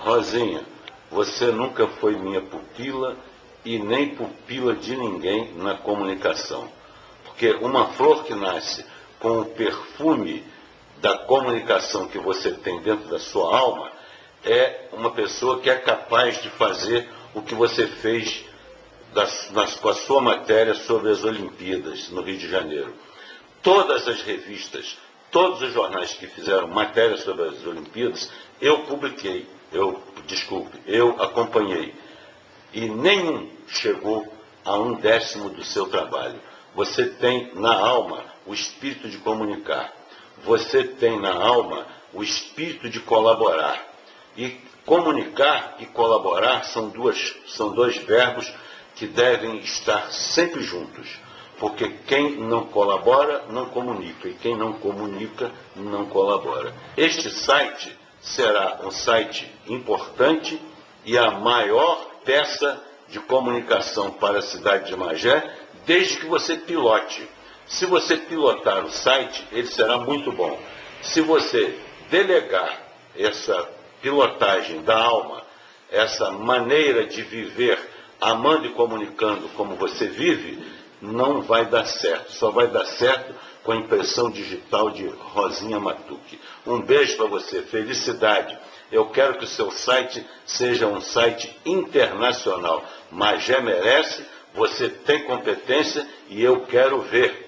Rosinha, você nunca foi minha pupila e nem pupila de ninguém na comunicação. Porque uma flor que nasce com o perfume da comunicação que você tem dentro da sua alma é uma pessoa que é capaz de fazer o que você fez com a sua matéria sobre as Olimpíadas no Rio de Janeiro. Todas as revistas, todos os jornais que fizeram matéria sobre as Olimpíadas, eu publiquei, eu acompanhei. E nenhum chegou a 1/10 do seu trabalho. Você tem na alma o espírito de comunicar. Você tem na alma o espírito de colaborar. E comunicar e colaborar são dois verbos que devem estar sempre juntos. Porque quem não colabora, não comunica. E quem não comunica, não colabora. Este site será um site importante e a maior peça de comunicação para a cidade de Magé, desde que você pilote. Se você pilotar o site, ele será muito bom. Se você delegar essa pilotagem da alma, essa maneira de viver, amando e comunicando como você vive, não vai dar certo. Só vai dar certo com a impressão digital de Rosinha Matuque. Um beijo para você, felicidade. Eu quero que o seu site seja um site internacional. Magé merece, você tem competência e eu quero ver